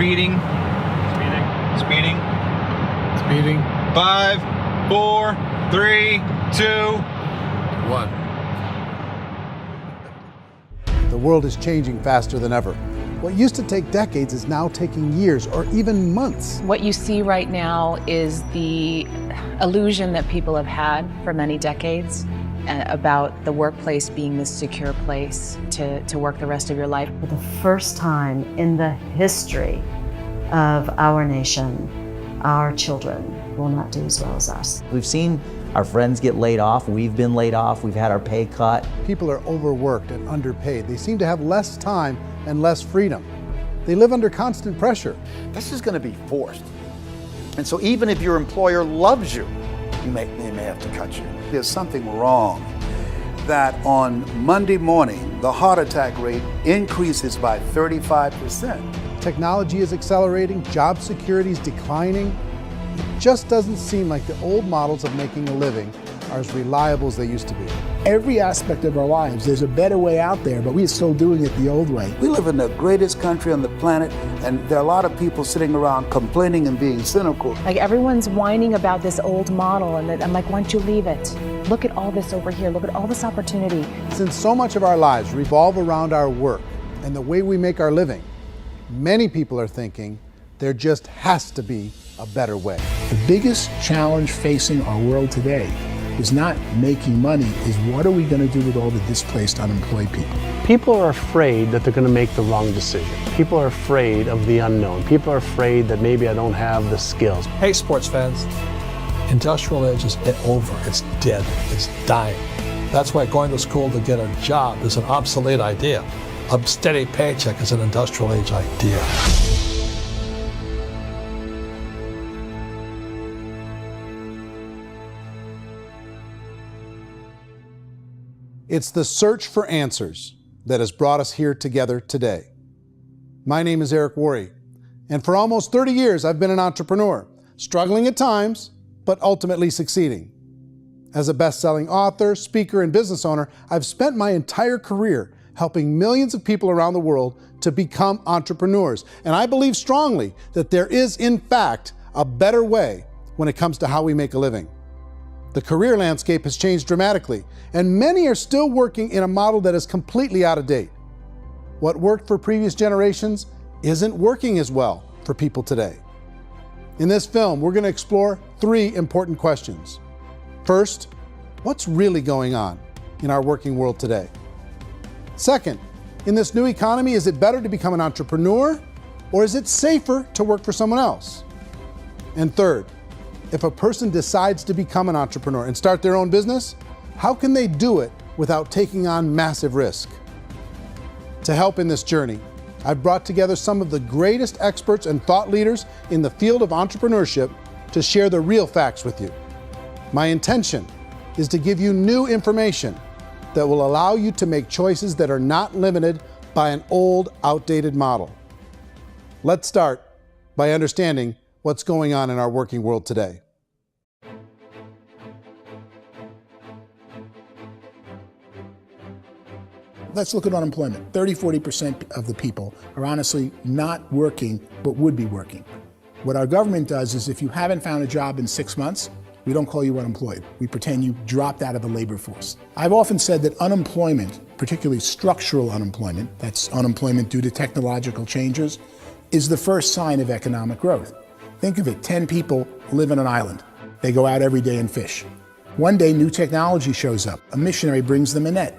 Speeding. Speeding. Speeding. 5, 4, 3, 2, 1. The world is changing faster than ever. What used to take decades is now taking years or even months. What you see right now is the illusion that people have had for many decades about the workplace being this secure place to work the rest of your life. For the first time in the history of our nation, our children will not do as well as us. We've seen our friends get laid off, we've been laid off, we've had our pay cut. People are overworked and underpaid. They seem to have less time and less freedom. They live under constant pressure. This is going to be forced. And so even if your employer loves you, they may have to cut you. There's something wrong that on Monday morning, the heart attack rate increases by 35%. Technology is accelerating, job security is declining. It just doesn't seem like the old models of making a living are as reliable as they used to be. Every aspect of our lives, there's a better way out there, but we're still doing it the old way. We live in the greatest country on the planet, and there are a lot of people sitting around complaining and being cynical. Like everyone's whining about this old model, and I'm like, why don't you leave it? Look at all this over here. Look at all this opportunity. Since so much of our lives revolve around our work and the way we make our living, many people are thinking there just has to be a better way. The biggest challenge facing our world today is not making money, is what are we going to do with all the displaced, unemployed people? People are afraid that they're going to make the wrong decision. People are afraid of the unknown. People are afraid that maybe I don't have the skills. Hey, sports fans. Industrial age is over. It's dead. It's dying. That's why going to school to get a job is an obsolete idea. A steady paycheck is an industrial age idea. It's the search for answers that has brought us here together today. My name is Eric Worre, and for almost 30 years I've been an entrepreneur, struggling at times, but ultimately succeeding. As a best-selling author, speaker, and business owner, I've spent my entire career helping millions of people around the world to become entrepreneurs. And I believe strongly that there is, in fact, a better way when it comes to how we make a living. The career landscape has changed dramatically, and many are still working in a model that is completely out of date. What worked for previous generations isn't working as well for people today. In this film, we're going to explore 3 important questions. First, what's really going on in our working world today? Second, in this new economy, is it better to become an entrepreneur, or is it safer to work for someone else? And third, if a person decides to become an entrepreneur and start their own business, how can they do it without taking on massive risk? To help in this journey, I've brought together some of the greatest experts and thought leaders in the field of entrepreneurship to share the real facts with you. My intention is to give you new information that will allow you to make choices that are not limited by an old, outdated model. Let's start by understanding what's going on in our working world today. Let's look at unemployment. 30–40% of the people are honestly not working, but would be working. What our government does is if you haven't found a job in 6 months, we don't call you unemployed. We pretend you dropped out of the labor force. I've often said that unemployment, particularly structural unemployment, that's unemployment due to technological changes, is the first sign of economic growth. Think of it, 10 people live on an island. They go out every day and fish. One day, new technology shows up. A missionary brings them a net.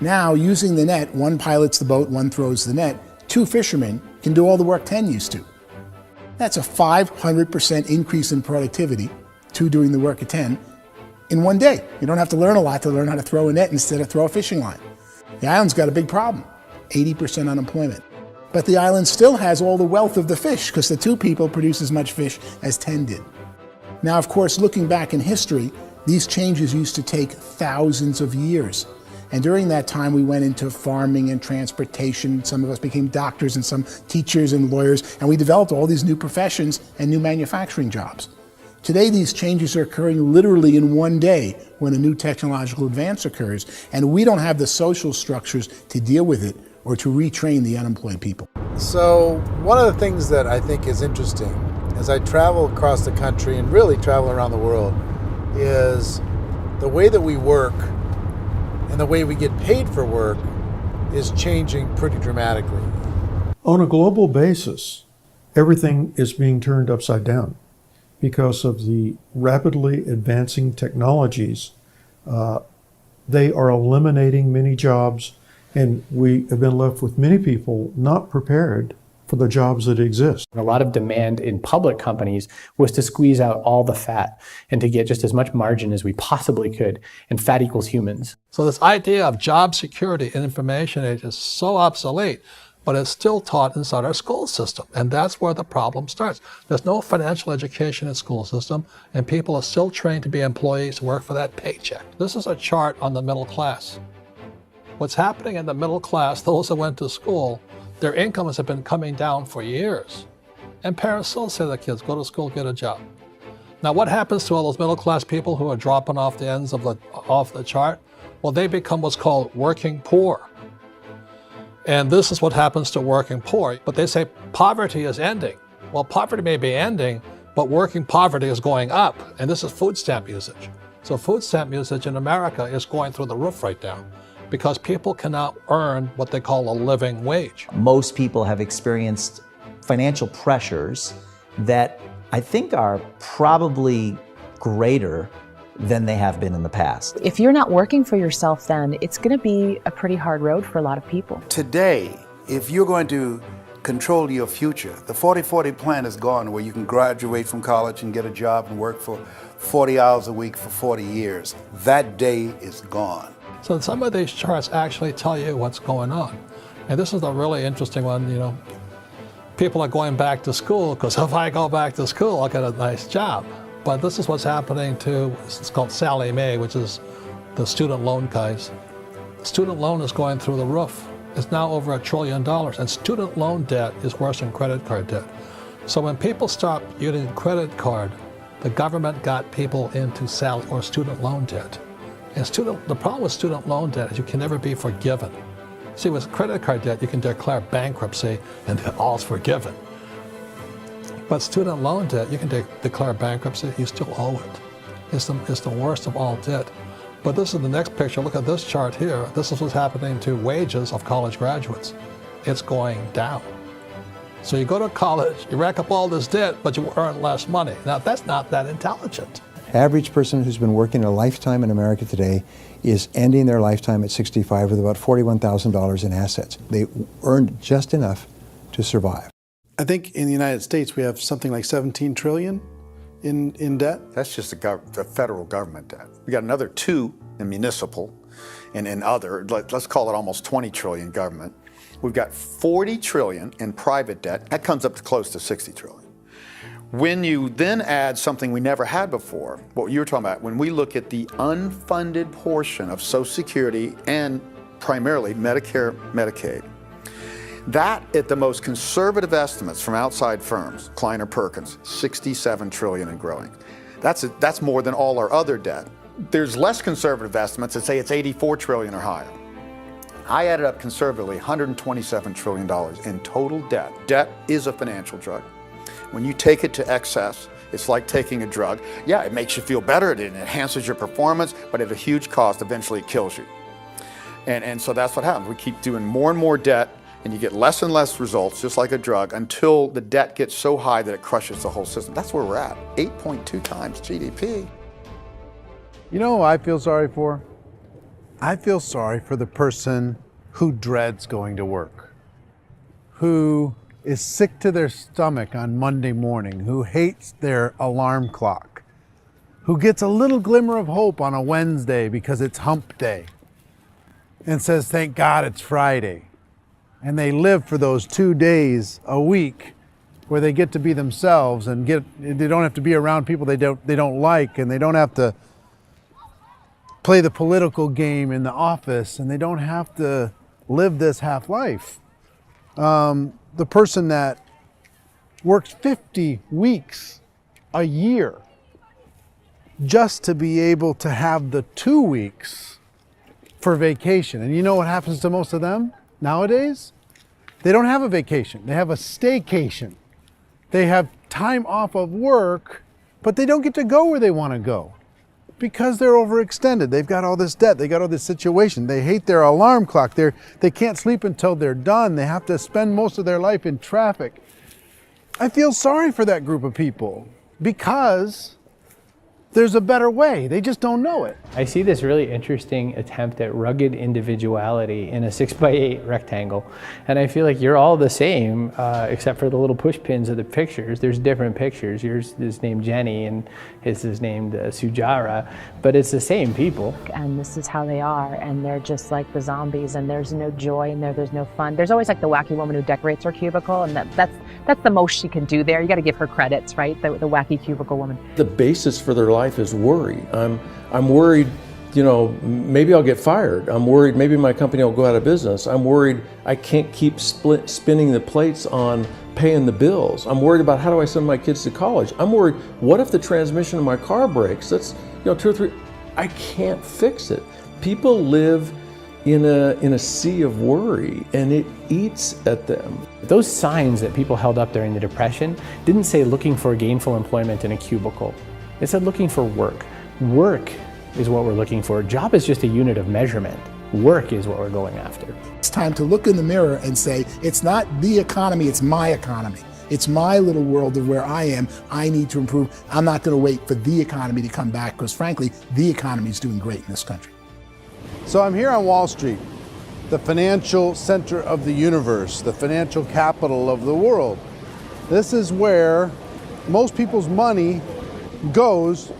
Now, using the net, one pilots the boat, one throws the net. 2 fishermen can do all the work 10 used to. That's a 500% increase in productivity, 2 doing the work of 10, in one day. You don't have to learn a lot to learn how to throw a net instead of throw a fishing line. The island's got a big problem, 80% unemployment. But the island still has all the wealth of the fish because the 2 people produce as much fish as 10 did. Now, of course, looking back in history, these changes used to take thousands of years. And during that time, we went into farming and transportation. Some of us became doctors and some teachers and lawyers, and we developed all these new professions and new manufacturing jobs. Today, these changes are occurring literally in one day when a new technological advance occurs, and we don't have the social structures to deal with it or to retrain the unemployed people. So one of the things that I think is interesting as I travel across the country and really travel around the world is the way that we work and the way we get paid for work is changing pretty dramatically. On a global basis, everything is being turned upside down because of the rapidly advancing technologies. They are eliminating many jobs, and we have been left with many people not prepared for the jobs that exist. A lot of demand in public companies was to squeeze out all the fat and to get just as much margin as we possibly could, and fat equals humans. So this idea of job security in information age is so obsolete, but it's still taught inside our school system. And that's where the problem starts. There's no financial education in school system, and people are still trained to be employees to work for that paycheck. This is a chart on the middle class. What's happening in the middle class, those that went to school, their incomes have been coming down for years. And parents still say to their kids, go to school, get a job. Now what happens to all those middle class people who are dropping off the ends of the chart? Well, they become what's called working poor. And this is what happens to working poor. But they say poverty is ending. Well, poverty may be ending, but working poverty is going up. And this is food stamp usage. So food stamp usage in America is going through the roof right now because people cannot earn what they call a living wage. Most people have experienced financial pressures that I think are probably greater than they have been in the past. If you're not working for yourself, then it's going to be a pretty hard road for a lot of people. Today, if you're going to control your future, the 40-40 plan is gone where you can graduate from college and get a job and work for 40 hours a week for 40 years. That day is gone. So some of these charts actually tell you what's going on. And this is a really interesting one, you know. People are going back to school because if I go back to school, I'll get a nice job. But this is what's happening to, it's called Sallie Mae, which is the student loan guys. Student loan is going through the roof. It's now over $1 trillion, and student loan debt is worse than credit card debt. So when people stopped using credit card, the government got people into student loan debt. And the problem with student loan debt is you can never be forgiven. See, with credit card debt, you can declare bankruptcy and all's forgiven. But student loan debt, you can declare bankruptcy, you still owe it. It's the worst of all debt. But this is the next picture. Look at this chart here. This is what's happening to wages of college graduates. It's going down. So you go to college, you rack up all this debt, but you earn less money. Now, that's not that intelligent. Average person who's been working a lifetime in America today is ending their lifetime at 65 with about $41,000 in assets. They earned just enough to survive. I think in the United States we have something like 17 trillion in debt. That's just the federal government debt. We got another 2 in municipal and in other, let's call it almost 20 trillion government. We've got 40 trillion in private debt. That comes up to close to 60 trillion. When you then add something we never had before, what you were talking about, when we look at the unfunded portion of Social Security and primarily Medicare, Medicaid, that at the most conservative estimates from outside firms, Kleiner Perkins, 67 trillion and growing. That's more than all our other debt. There's less conservative estimates that say it's 84 trillion or higher. I added up conservatively $127 trillion in total debt. Debt is a financial drug. When you take it to excess, it's like taking a drug. Yeah, it makes you feel better, it enhances your performance, but at a huge cost, eventually it kills you. And so that's what happens. We keep doing more and more debt, and you get less and less results, just like a drug, until the debt gets so high that it crushes the whole system. That's where we're at, 8.2 times GDP. You know who I feel sorry for? I feel sorry for the person who dreads going to work, who is sick to their stomach on Monday morning, who hates their alarm clock, who gets a little glimmer of hope on a Wednesday because it's hump day and says, thank God it's Friday. And they live for those 2 days a week where they get to be themselves and they don't have to be around people they don't like, and they don't have to play the political game in the office, and they don't have to live this half life. The person that works 50 weeks a year just to be able to have the 2 weeks for vacation. And you know what happens to most of them nowadays? They don't have a vacation. They have a staycation. They have time off of work, but they don't get to go where they want to go because they're overextended. They've got all this debt. They got all this situation. They hate their alarm clock. They can't sleep until they're done. They have to spend most of their life in traffic. I feel sorry for that group of people because there's a better way. They just don't know it. I see this really interesting attempt at rugged individuality in a 6x8 rectangle. And I feel like you're all the same, except for the little push pins of the pictures. There's different pictures. Yours is named Jenny and his is named Sujara, but it's the same people. And this is how they are, and they're just like the zombies, and there's no joy in there, there's no fun. There's always like the wacky woman who decorates her cubicle, and that's the most she can do there. You got to give her credits, right? The wacky cubicle woman. The basis for their life is worry. I'm worried, you know, maybe I'll get fired. I'm worried maybe my company will go out of business. I'm worried I can't keep spinning the plates on paying the bills. I'm worried about how do I send my kids to college. I'm worried, what if the transmission of my car breaks? That's, you know, 2 or 3, I can't fix it. People live in a sea of worry, and it eats at them. Those signs that people held up during the Depression didn't say looking for gainful employment in a cubicle. It said looking for work. Work is what we're looking for. Job is just a unit of measurement. Work is what we're going after. It's time to look in the mirror and say, it's not the economy, it's my economy. It's my little world of where I am. I need to improve. I'm not going to wait for the economy to come back because frankly, the economy is doing great in this country. So I'm here on Wall Street, the financial center of the universe, the financial capital of the world. This is where most people's money goes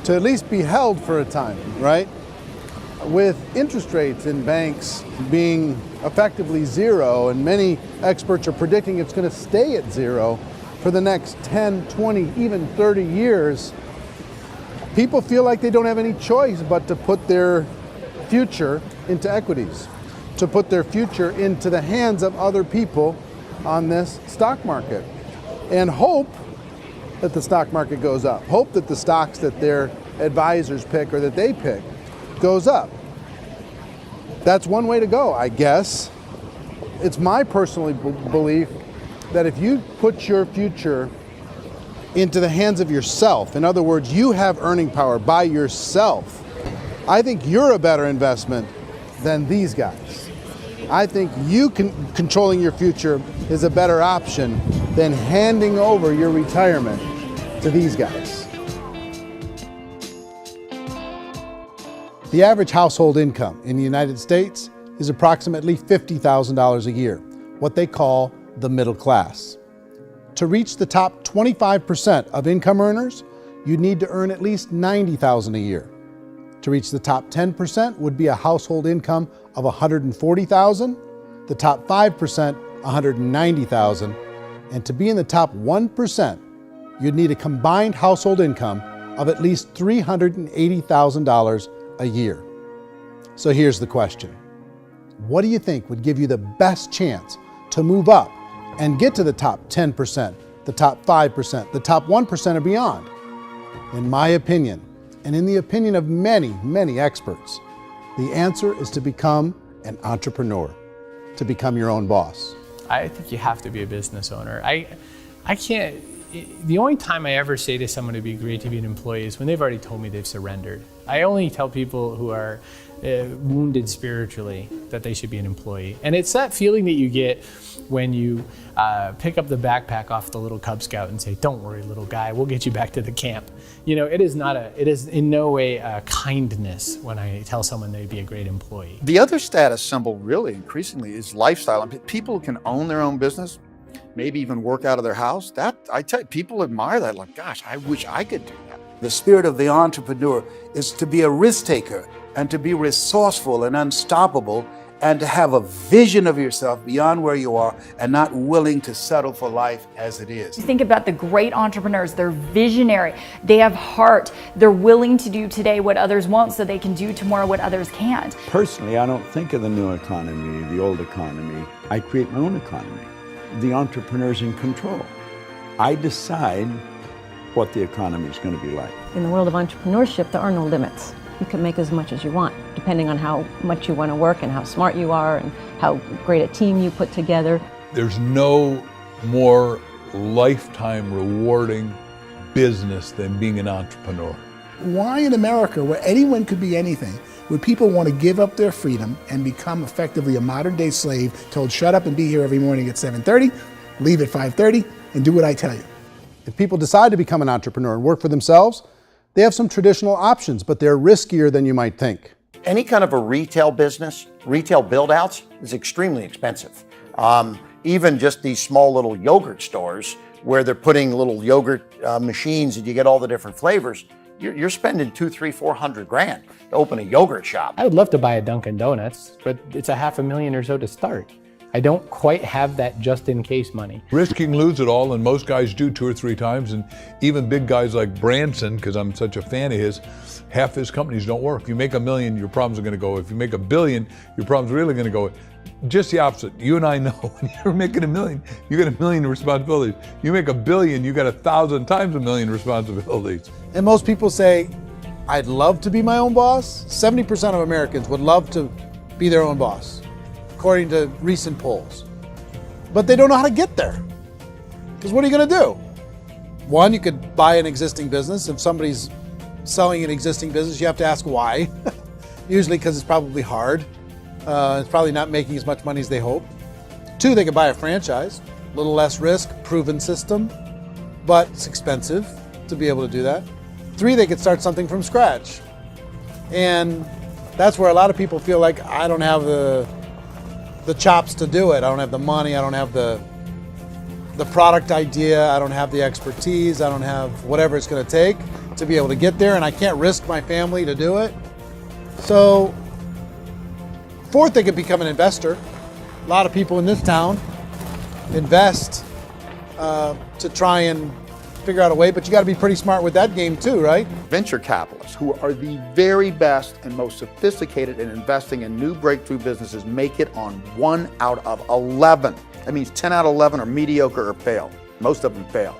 to at least be held for a time, right? With interest rates in banks being effectively zero, and many experts are predicting it's going to stay at zero for the next 10, 20, even 30 years, people feel like they don't have any choice but to put their future into equities, to put their future into the hands of other people on this stock market, and hope that the stock market goes up, hope that the stocks that their advisors pick or that they pick goes up. That's one way to go, I guess. It's my personal belief that if you put your future into the hands of yourself, in other words, you have earning power by yourself, I think you're a better investment than these guys. I think controlling your future is a better option than handing over your retirement to these guys. The average household income in the United States is approximately $50,000 a year, what they call the middle class. To reach the top 25% of income earners, you'd need to earn at least $90,000 a year. To reach the top 10% would be a household income of $140,000, the top 5%, $190,000, and to be in the top 1%, you'd need a combined household income of at least $380,000 a year. So here's the question. What do you think would give you the best chance to move up and get to the top 10%, the top 5%, the top 1% or beyond? In my opinion, and in the opinion of many, many experts, the answer is to become an entrepreneur, to become your own boss. I think you have to be a business owner. I can't, the only time I ever say to someone it'd be great to be an employee is when they've already told me they've surrendered. I only tell people who are wounded spiritually that they should be an employee. And it's that feeling that you get when you pick up the backpack off the little Cub Scout and say, "Don't worry, little guy, we'll get you back to the camp." You know, it is in no way a kindness when I tell someone they'd be a great employee. The other status symbol really increasingly is lifestyle. And people who can own their own business, maybe even work out of their house, that I tell you, people admire that. Like, gosh, I wish I could do that. The spirit of the entrepreneur is to be a risk taker and to be resourceful and unstoppable and to have a vision of yourself beyond where you are and not willing to settle for life as it is. You think about the great entrepreneurs, they're visionary, they have heart, they're willing to do today what others won't so they can do tomorrow what others can't. Personally, I don't think of the new economy, the old economy. I create my own economy. The entrepreneur's in control. I decide what the economy is going to be like. In the world of entrepreneurship, there are no limits. you can make as much as you want, depending on how much you want to work and how smart you are and how great a team you put together. There's no more lifetime rewarding business than being an entrepreneur. Why in America, where anyone could be anything, would people want to give up their freedom and become effectively a modern-day slave, told shut up and be here every morning at 7:30, leave at 5:30, and do what I tell you? If people decide to become an entrepreneur and work for themselves, they have some traditional options, but they're riskier than you might think. Any kind of a retail business, retail build-outs, is extremely expensive. Even just these small little yogurt stores where they're putting little yogurt machines and you get all the different flavors, you're spending $200,000, $300,000, $400,000 to open a yogurt shop. I would love to buy a Dunkin' Donuts, but it's $500,000 or so to start. I don't quite have that just in case money. Risking lose it all, and most guys do 2 or 3 times, and even big guys like Branson, because I'm such a fan of his, half his companies don't work. If you make $1 million, your problems are gonna go. If you make $1 billion, your problems are really gonna go. Just the opposite. You and I know when you're making $1 million, you got $1 million responsibilities. You make $1 billion, you got 1,000 times $1 million responsibilities. And most people say, I'd love to be my own boss. 70% of Americans would love to be their own boss, according to recent polls. But they don't know how to get there. Because what are you going to do? One, you could buy an existing business. If somebody's selling an existing business, you have to ask why. Usually because it's probably hard. It's probably not making as much money as they hope. 2, they could buy a franchise. A little less risk, proven system, but it's expensive to be able to do that. 3, they could start something from scratch. And that's where a lot of people feel like, I don't have the chops to do it. I don't have the money. I don't have the product idea. I don't have the expertise. I don't have whatever it's going to take to be able to get there, and I can't risk my family to do it. So, 4th, they could become an investor. A lot of people in this town invest to try and figure out a way, but you got to be pretty smart with that game too, right? Venture capitalists, who are the very best and most sophisticated in investing in new breakthrough businesses, make it on 1 out of 11. That means 10 out of 11 are mediocre or fail. Most of them fail.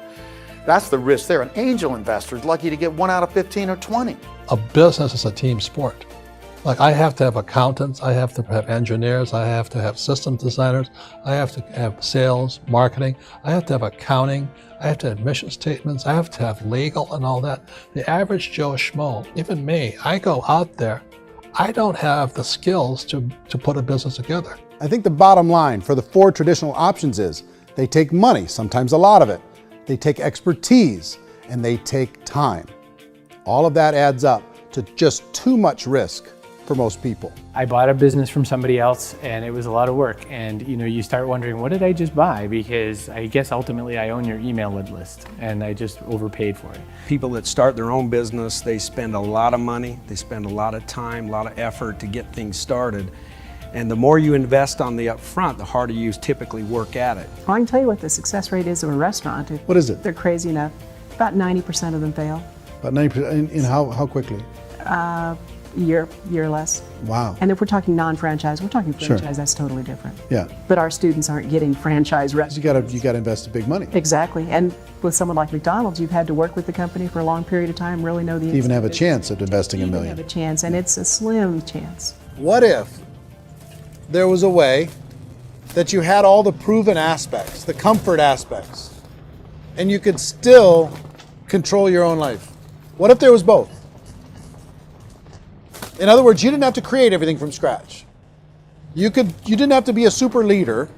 That's the risk there. An angel investor is lucky to get 1 out of 15 or 20. A business is a team sport. Like, I have to have accountants, I have to have engineers, I have to have system designers, I have to have sales, marketing, I have to have accounting, I have to have mission statements, I have to have legal and all that. The average Joe Schmo, even me, I go out there, I don't have the skills to put a business together. I think the bottom line for the 4 traditional options is they take money, sometimes a lot of it. They take expertise, and they take time. All of that adds up to just too much risk for most people. I bought a business from somebody else and it was a lot of work. And you start wondering, what did I just buy? Because I guess ultimately I own your email list and I just overpaid for it. People that start their own business, they spend a lot of money, they spend a lot of time, a lot of effort to get things started. And the more you invest on the upfront, the harder you typically work at it. Well, I can tell you what the success rate is of a restaurant. What is it? They're crazy enough. About 90% of them fail. About 90%, in how quickly? Year or less. Wow. And if we're talking non-franchise, we're talking franchise, Sure. That's totally different. Yeah. But our students aren't getting franchise restaurants. You got to invest big money. Exactly. And with someone like McDonald's, you've had to work with the company for a long period of time, really know the To even have a business. chance at investing $1 million. Have a chance, and it's a slim chance. What if there was a way that you had all the proven aspects, the comfort aspects, and you could still control your own life? What if there was both? In other words, you didn't have to create everything from scratch. You didn't have to be a super leader.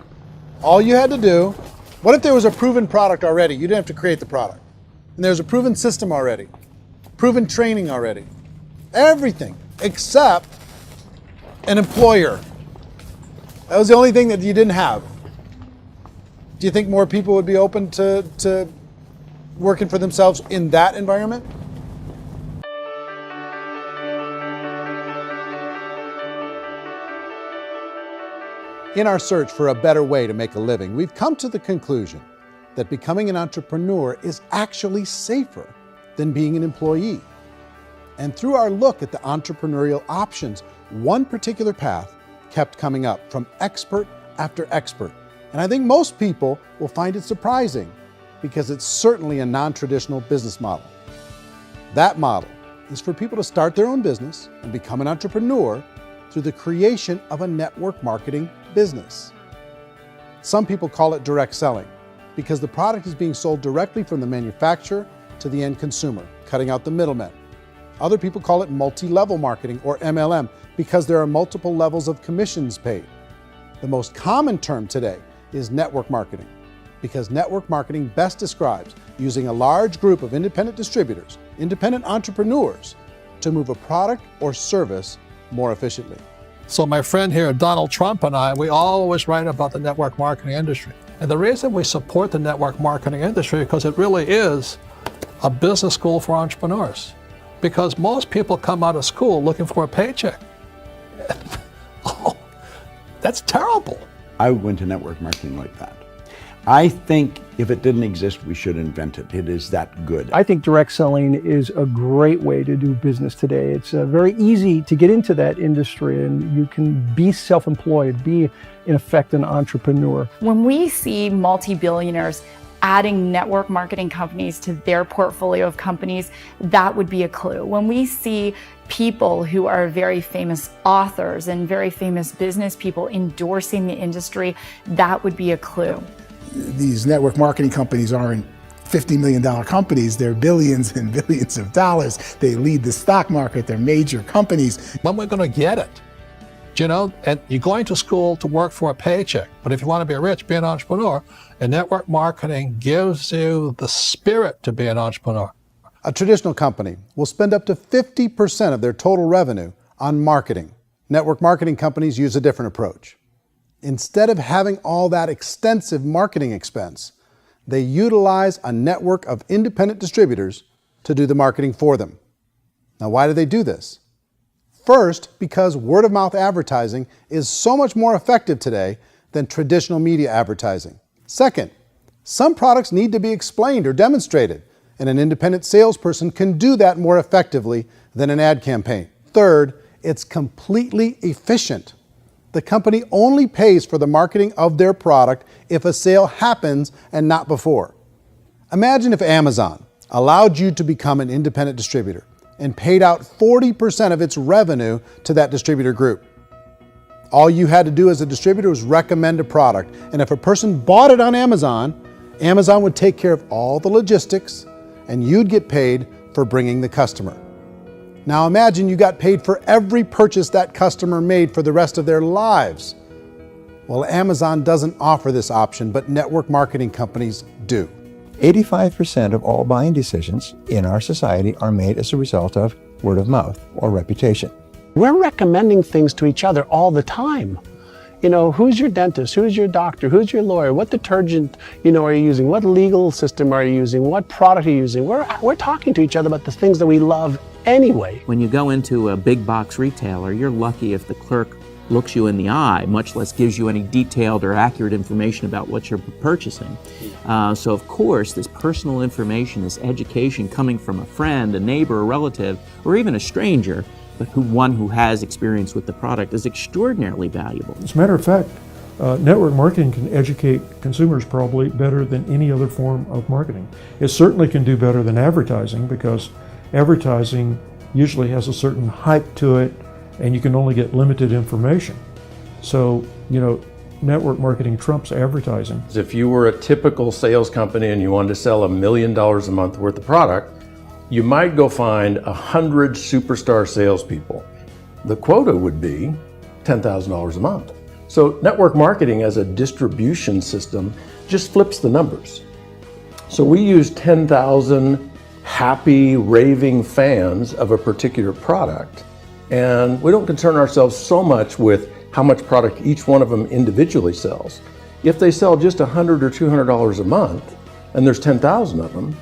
All you had to do, what if there was a proven product already? You didn't have to create the product. And there's a proven system already, proven training already. Everything except an employer. That was the only thing that you didn't have. Do you think more people would be open to working for themselves in that environment? In our search for a better way to make a living, we've come to the conclusion that becoming an entrepreneur is actually safer than being an employee. And through our look at the entrepreneurial options, one particular path kept coming up from expert after expert. And I think most people will find it surprising because it's certainly a non-traditional business model. That model is for people to start their own business and become an entrepreneur through the creation of a network marketing business. Some people call it direct selling because the product is being sold directly from the manufacturer to the end consumer, cutting out the middlemen. Other people call it multi-level marketing, or MLM, because there are multiple levels of commissions paid. The most common term today is network marketing, because network marketing best describes using a large group of independent distributors, independent entrepreneurs, to move a product or service more efficiently. So my friend here, Donald Trump, and I, we always write about the network marketing industry. And the reason we support the network marketing industry is because it really is a business school for entrepreneurs. Because most people come out of school looking for a paycheck. Oh, that's terrible. I went to network marketing like that. I think if it didn't exist, we should invent it. It is that good. I think direct selling is a great way to do business today. It's very easy to get into that industry, and you can be self-employed, be in effect an entrepreneur. When we see multi-billionaires adding network marketing companies to their portfolio of companies, that would be a clue. When we see people who are very famous authors and very famous business people endorsing the industry, that would be a clue. These network marketing companies aren't $50 million companies, they're billions and billions of dollars. They lead the stock market, they're major companies. When we're going to get it? You know, and you're going to school to work for a paycheck, but if you want to be rich, be an entrepreneur, and network marketing gives you the spirit to be an entrepreneur. A traditional company will spend up to 50% of their total revenue on marketing. Network marketing companies use a different approach. Instead of having all that extensive marketing expense, they utilize a network of independent distributors to do the marketing for them. Now, why do they do this? First, because word-of-mouth advertising is so much more effective today than traditional media advertising. Second, some products need to be explained or demonstrated, and an independent salesperson can do that more effectively than an ad campaign. Third, it's completely efficient. The company only pays for the marketing of their product if a sale happens and not before. Imagine if Amazon allowed you to become an independent distributor and paid out 40% of its revenue to that distributor group. All you had to do as a distributor was recommend a product, and if a person bought it on Amazon, Amazon would take care of all the logistics, and you'd get paid for bringing the customer. Now imagine you got paid for every purchase that customer made for the rest of their lives. Well, Amazon doesn't offer this option, but network marketing companies do. 85% of all buying decisions in our society are made as a result of word of mouth or reputation. We're recommending things to each other all the time. You know, who's your dentist? Who's your doctor? Who's your lawyer? What detergent, are you using? What legal system are you using? What product are you using? We're talking to each other about the things that we love anyway. When you go into a big box retailer, you're lucky if the clerk looks you in the eye, much less gives you any detailed or accurate information about what you're purchasing. So of course, this personal information, this education coming from a friend, a neighbor, a relative, or even a stranger, but one who has experience with the product is extraordinarily valuable. As a matter of fact, network marketing can educate consumers probably better than any other form of marketing. It certainly can do better than advertising, because advertising usually has a certain hype to it, and you can only get limited information. So, network marketing trumps advertising. If you were a typical sales company and you wanted to sell $1 million a month worth of product, you might go find 100 superstar salespeople. The quota would be $10,000 a month. So network marketing as a distribution system just flips the numbers. So we use 10,000 happy, raving fans of a particular product, and we don't concern ourselves so much with how much product each one of them individually sells. If they sell just $100 or $200 a month, and there's 10,000 of them,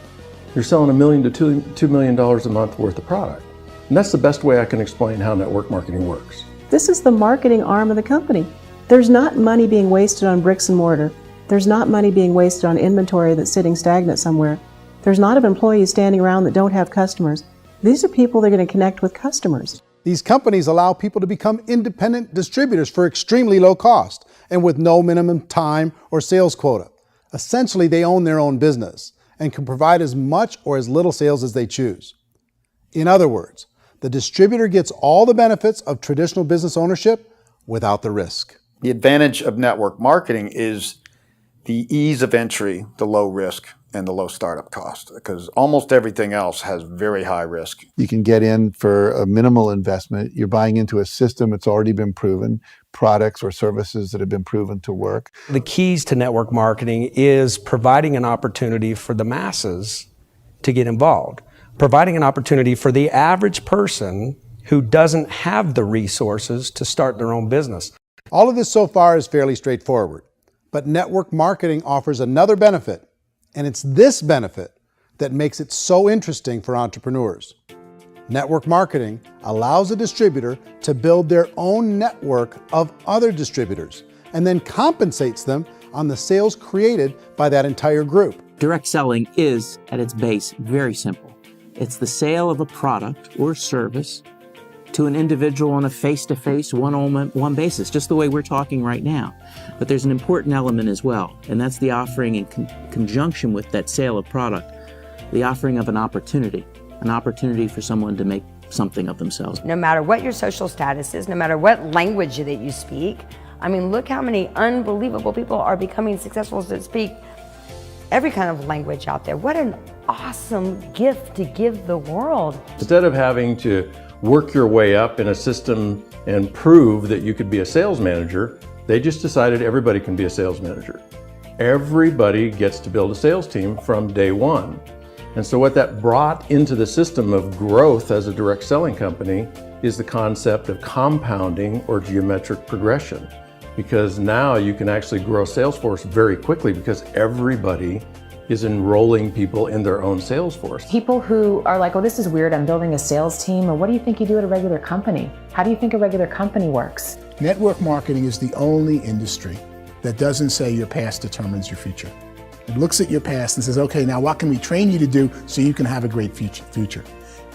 you're selling $1 million to $2 million a month worth of product. And that's the best way I can explain how network marketing works. This is the marketing arm of the company. There's not money being wasted on bricks and mortar. There's not money being wasted on inventory that's sitting stagnant somewhere. There's not employees standing around that don't have customers. These are people that are going to connect with customers. These companies allow people to become independent distributors for extremely low cost and with no minimum time or sales quota. Essentially, they own their own business and can provide as much or as little sales as they choose. In other words, the distributor gets all the benefits of traditional business ownership without the risk. The advantage of network marketing is the ease of entry, the low risk, and the low startup cost, because almost everything else has very high risk. You can get in for a minimal investment. You're buying into a system that's already been proven, products or services that have been proven to work. The keys to network marketing is providing an opportunity for the masses to get involved, providing an opportunity for the average person who doesn't have the resources to start their own business. All of this so far is fairly straightforward, but network marketing offers another benefit, and it's this benefit that makes it so interesting for entrepreneurs. Network marketing allows a distributor to build their own network of other distributors and then compensates them on the sales created by that entire group. Direct selling is, at its base, very simple. It's the sale of a product or service to an individual on a face-to-face, one-on-one basis, just the way we're talking right now. But there's an important element as well, and that's the offering in conjunction with that sale of product, the offering of an opportunity for someone to make something of themselves. No matter what your social status is, no matter what language that you speak, I mean, look how many unbelievable people are becoming successful that speak every kind of language out there. What an awesome gift to give the world. Instead of having to work your way up in a system and prove that you could be a sales manager, they just decided everybody can be a sales manager. Everybody gets to build a sales team from day one. And so what that brought into the system of growth as a direct selling company is the concept of compounding or geometric progression. Because now you can actually grow a sales force very quickly because everybody is enrolling people in their own sales force. People who are like, oh, this is weird, I'm building a sales team, or what do you think you do at a regular company? How do you think a regular company works? Network marketing is the only industry that doesn't say your past determines your future. It looks at your past and says, okay, now what can we train you to do so you can have a great future?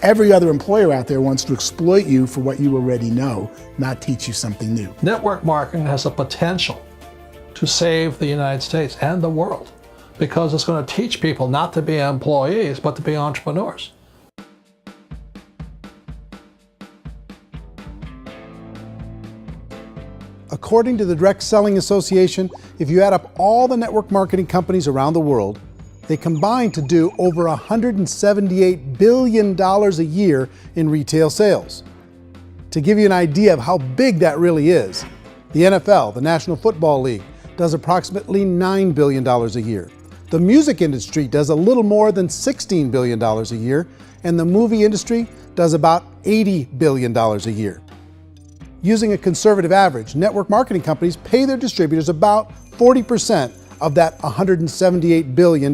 Every other employer out there wants to exploit you for what you already know, not teach you something new. Network marketing has the potential to save the United States and the world, because it's going to teach people not to be employees, but to be entrepreneurs. According to the Direct Selling Association, if you add up all the network marketing companies around the world, they combine to do over $178 billion a year in retail sales. To give you an idea of how big that really is, the NFL, the National Football League, does approximately $9 billion a year. The music industry does a little more than $16 billion a year, and the movie industry does about $80 billion a year. Using a conservative average, network marketing companies pay their distributors about 40% of that $178 billion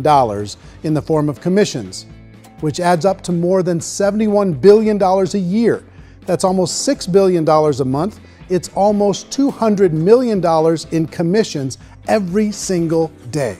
in the form of commissions, which adds up to more than $71 billion a year. That's almost $6 billion a month. It's almost $200 million in commissions every single day.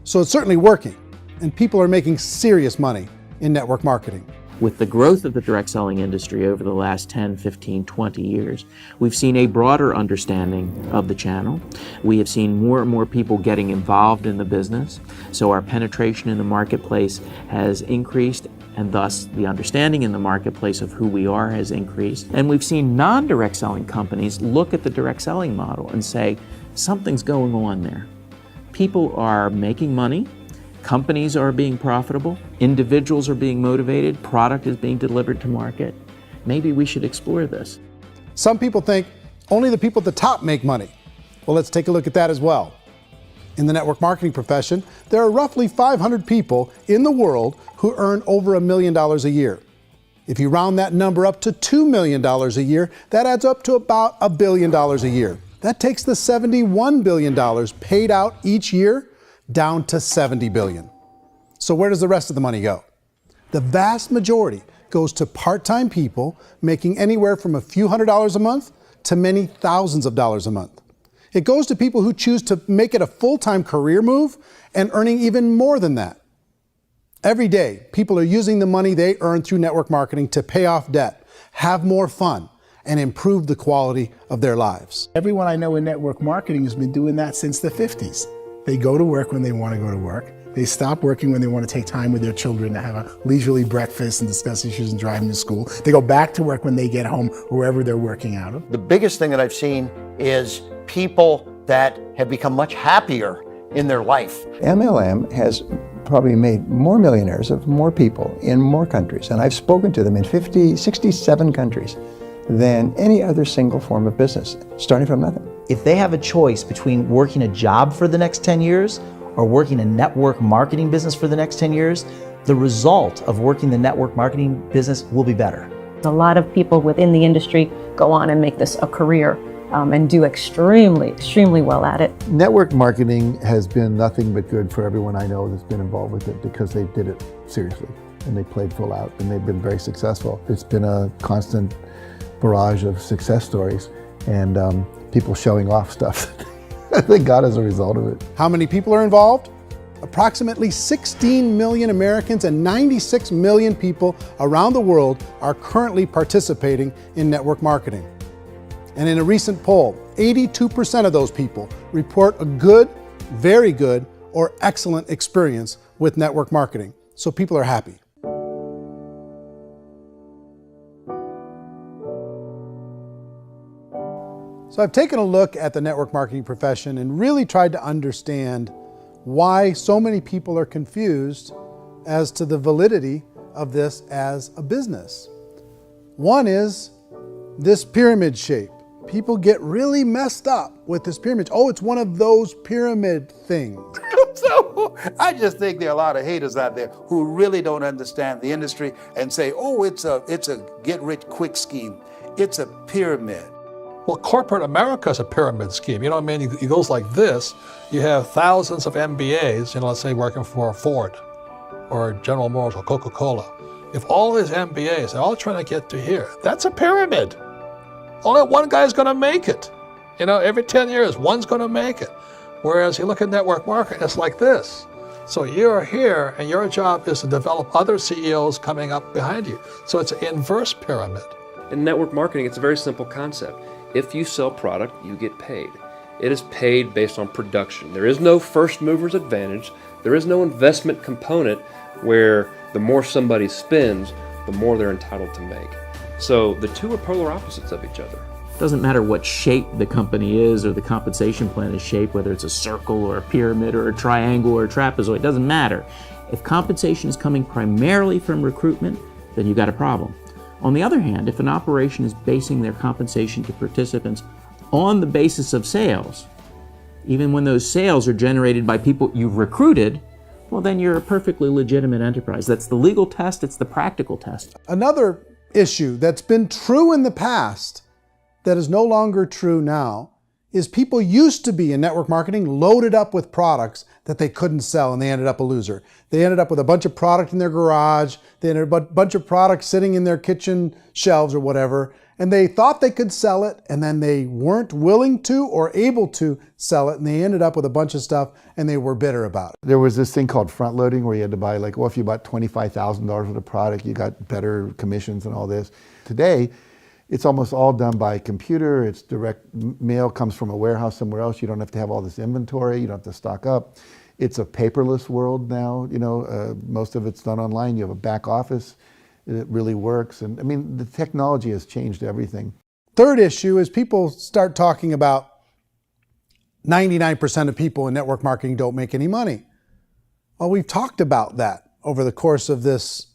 So it's certainly working, and people are making serious money in network marketing. With the growth of the direct selling industry over the last 10, 15, 20 years, we've seen a broader understanding of the channel. We have seen more and more people getting involved in the business, so our penetration in the marketplace has increased, and thus the understanding in the marketplace of who we are has increased. And we've seen non-direct selling companies look at the direct selling model and say, something's going on there. People are making money, companies are being profitable, individuals are being motivated, product is being delivered to market. Maybe we should explore this. Some people think only the people at the top make money. Well, let's take a look at that as well. In the network marketing profession, there are roughly 500 people in the world who earn over $1 million a year. If you round that number up to $2 million a year, that adds up to about $1 billion a year. That takes the $71 billion paid out each year down to $70 billion. So where does the rest of the money go? The vast majority goes to part-time people making anywhere from a few $100s a month to many thousands of dollars a month. It goes to people who choose to make it a full-time career move and earning even more than that. Every day, people are using the money they earn through network marketing to pay off debt, have more fun, and improve the quality of their lives. Everyone I know in network marketing has been doing that since the 50s. They go to work when they want to go to work. They stop working when they want to take time with their children to have a leisurely breakfast and discuss issues and driving to school. They go back to work when they get home, wherever they're working out of. The biggest thing that I've seen is people that have become much happier in their life. MLM has probably made more millionaires of more people in more countries, and I've spoken to them in 67 countries than any other single form of business, starting from nothing. If they have a choice between working a job for the next 10 years or working a network marketing business for the next 10 years, the result of working the network marketing business will be better. A lot of people within the industry go on and make this a career and do extremely well at it. Network marketing has been nothing but good for everyone I know that's been involved with it because they did it seriously and they played full out and they've been very successful. It's been a constant barrage of success stories and people showing off stuff that they got as a result of it. How many people are involved? Approximately 16 million Americans and 96 million people around the world are currently participating in network marketing. And in a recent poll, 82% of those people report a good, very good, or excellent experience with network marketing. So people are happy. So I've taken a look at the network marketing profession and really tried to understand why so many people are confused as to the validity of this as a business. One is this pyramid shape. People get really messed up with this pyramid. Oh, it's one of those pyramid things. So I just think there are a lot of haters out there who really don't understand the industry and say, oh, it's a get-rich-quick scheme. It's a pyramid. Well, corporate America is a pyramid scheme. You know what I mean? It goes like this. You have thousands of MBAs, let's say working for Ford or General Motors or Coca-Cola. If all these MBAs are all trying to get to here, that's a pyramid. Only one guy's going to make it. Every 10 years, one's going to make it. Whereas you look at network marketing, it's like this. So you're here, and your job is to develop other CEOs coming up behind you. So it's an inverse pyramid. In network marketing, it's a very simple concept. If you sell product, you get paid. It is paid based on production. There is no first mover's advantage. There is no investment component where the more somebody spends, the more they're entitled to make. So the two are polar opposites of each other. Doesn't matter what shape the company is or the compensation plan is shaped, whether it's a circle or a pyramid or a triangle or a trapezoid, it doesn't matter. If compensation is coming primarily from recruitment, then you've got a problem. On the other hand, if an operation is basing their compensation to participants on the basis of sales, even when those sales are generated by people you've recruited, well, then you're a perfectly legitimate enterprise. That's the legal test, it's the practical test. Another issue that's been true in the past that is no longer true now is people used to be in network marketing loaded up with products that they couldn't sell and they ended up a loser. They ended up with a bunch of product in their garage, they ended up with a bunch of products sitting in their kitchen shelves or whatever, and they thought they could sell it and then they weren't willing to or able to sell it and they ended up with a bunch of stuff and they were bitter about it. There was this thing called front loading where you had to buy if you bought $25,000 worth of product, you got better commissions and all this. Today, it's almost all done by computer. It's direct mail, comes from a warehouse somewhere else. You don't have to have all this inventory. You don't have to stock up. It's a paperless world now. Most of it's done online. You have a back office. It really works. And I mean, the technology has changed everything. Third issue is people start talking about 99% of people in network marketing don't make any money. Well, we've talked about that over the course of this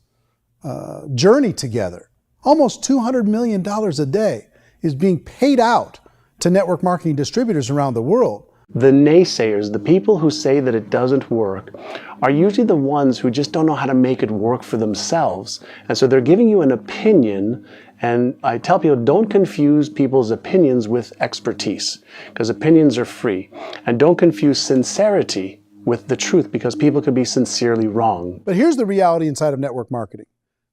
journey together. Almost $200 million a day is being paid out to network marketing distributors around the world. The naysayers, the people who say that it doesn't work, are usually the ones who just don't know how to make it work for themselves. And so they're giving you an opinion, and I tell people, don't confuse people's opinions with expertise, because opinions are free. And don't confuse sincerity with the truth, because people can be sincerely wrong. But here's the reality inside of network marketing.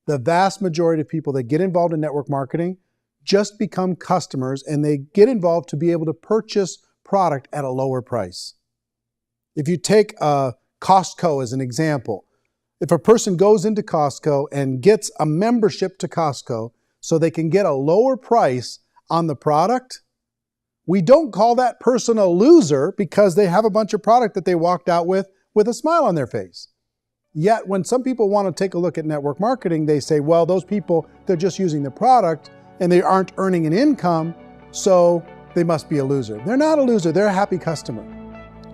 The vast majority of people that get involved in network marketing just become customers, and they get involved to be able to purchase product at a lower price. If you take Costco as an example, if a person goes into Costco and gets a membership to Costco so they can get a lower price on the product, we don't call that person a loser because they have a bunch of product that they walked out with with a smile on their face. Yet when some people want to take a look at network marketing, they say, well, those people, they're just using the product and they aren't earning an income, so they must be a loser. They're not a loser, they're a happy customer.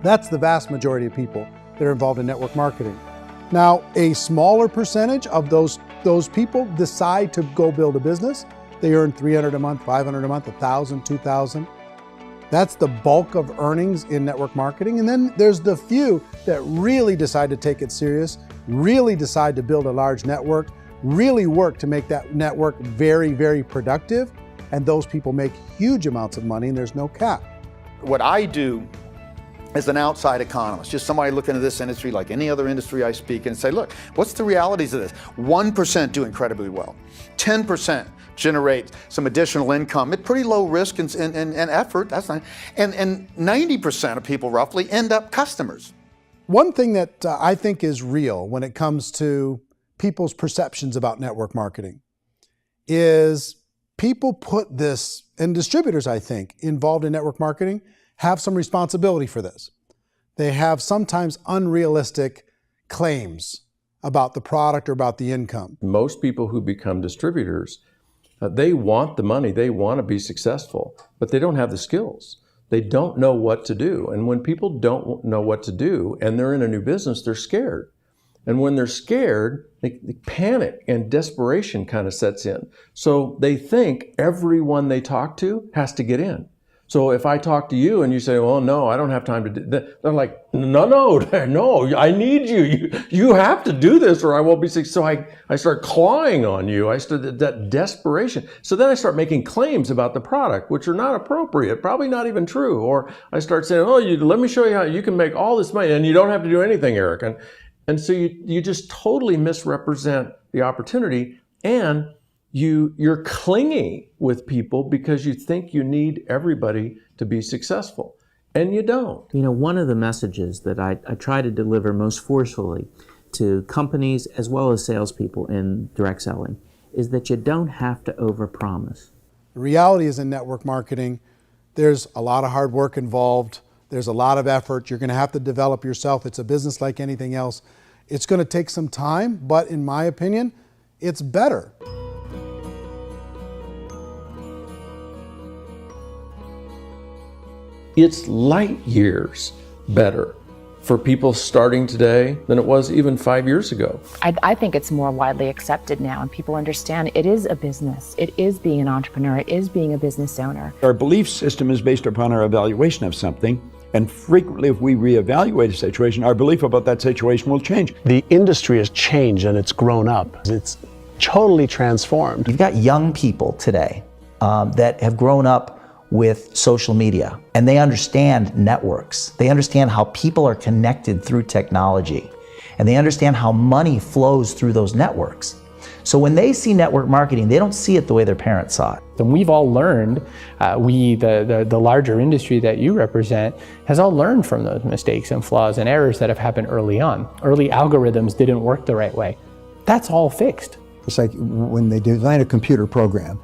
That's the vast majority of people that are involved in network marketing. Now, a smaller percentage of those people decide to go build a business. They earn $300 a month, $500 a month, $1,000, $2,000. That's the bulk of earnings in network marketing. And then there's the few that really decide to take it serious, really decide to build a large network, really work to make that network very, very productive. And those people make huge amounts of money and there's no cap. What I do as an outside economist, just somebody looking at this industry like any other industry I speak and say, look, what's the realities of this? 1% do incredibly well. 10% generate some additional income at pretty low risk and effort. That's not, and 90% of people roughly end up customers. One thing that I think is real when it comes to people's perceptions about network marketing is people put this, and distributors, I think, involved in network marketing have some responsibility for this. They have sometimes unrealistic claims about the product or about the income. Most people who become distributors, they want the money, they want to be successful, but they don't have the skills. They don't know what to do. And when people don't know what to do and they're in a new business, they're scared. And when they're scared, they panic and desperation kind of sets in. So they think everyone they talk to has to get in. So if I talk to you and you say, well, no, I don't have time to do that, they're like, no, I need you. You have to do this or I won't be successful. So I start clawing on you. I start that desperation. So then I start making claims about the product, which are not appropriate, probably not even true. Or I start saying, oh, let me show you how you can make all this money and you don't have to do anything, Eric. And so you just totally misrepresent the opportunity, and you're clingy with people because you think you need everybody to be successful, and you don't. You know, one of the messages that I try to deliver most forcefully to companies as well as salespeople in direct selling is that you don't have to overpromise. The reality is in network marketing, there's a lot of hard work involved. There's a lot of effort. You're going to have to develop yourself. It's a business like anything else. It's going to take some time, but in my opinion, it's better. It's light years better for people starting today than it was even 5 years ago. I think it's more widely accepted now, and people understand it is a business. It is being an entrepreneur. It is being a business owner. Our belief system is based upon our evaluation of something. And frequently, if we reevaluate a situation, our belief about that situation will change. The industry has changed and it's grown up. It's totally transformed. You've got young people today that have grown up with social media, and they understand networks. They understand how people are connected through technology, and they understand how money flows through those networks. So when they see network marketing, they don't see it the way their parents saw it. And we've all learned, the larger industry that you represent, has all learned from those mistakes and flaws and errors that have happened early on. Early algorithms didn't work the right way. That's all fixed. It's like when they design a computer program,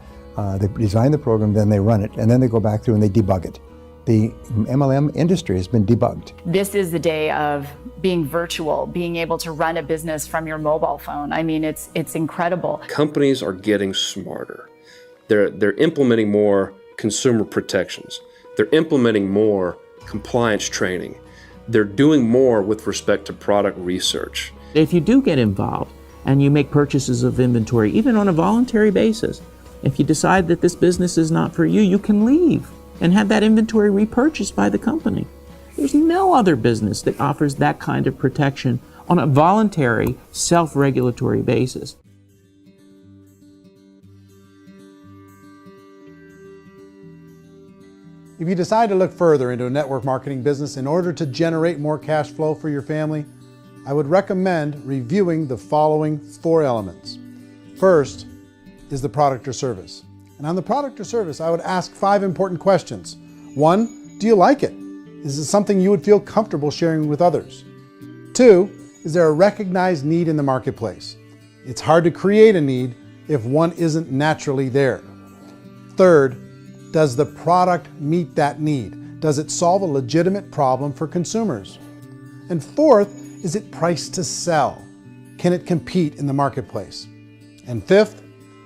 they design the program, then they run it, and then they go back through and they debug it. The MLM industry has been debugged. This is the day of being virtual, being able to run a business from your mobile phone. I mean, it's incredible. Companies are getting smarter. They're implementing more consumer protections. They're implementing more compliance training. They're doing more with respect to product research. If you do get involved and you make purchases of inventory, even on a voluntary basis, if you decide that this business is not for you, you can leave and have that inventory repurchased by the company. There's no other business that offers that kind of protection on a voluntary, self-regulatory basis. If you decide to look further into a network marketing business in order to generate more cash flow for your family, I would recommend reviewing the following 4 elements. First is the product or service. And on the product or service, I would ask 5 important questions. 1, do you like it? Is it something you would feel comfortable sharing with others? 2, is there a recognized need in the marketplace? It's hard to create a need if one isn't naturally there. 3rd, does the product meet that need? Does it solve a legitimate problem for consumers? And 4th, Is it priced to sell? Can it compete in the marketplace? And fifth,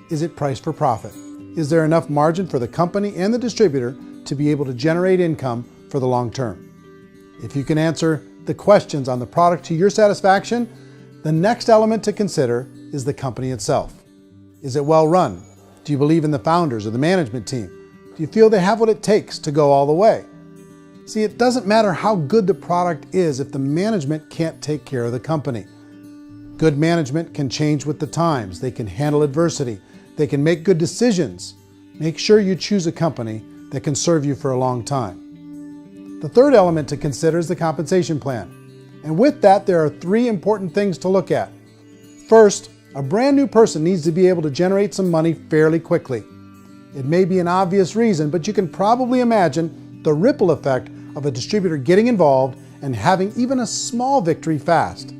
is it priced for profit? Is there enough margin for the company and the distributor to be able to generate income for the long term? If you can answer the questions on the product to your satisfaction, the next element to consider is the company itself. Is it well run? Do you believe in the founders or the management team? Do you feel they have what it takes to go all the way? See, it doesn't matter how good the product is if the management can't take care of the company. Good management can change with the times. They can handle adversity. They can make good decisions. Make sure you choose a company that can serve you for a long time. The third element to consider is the compensation plan. And with that, there are 3 important things to look at. First, a brand new person needs to be able to generate some money fairly quickly. It may be an obvious reason, but you can probably imagine the ripple effect of a distributor getting involved and having even a small victory fast.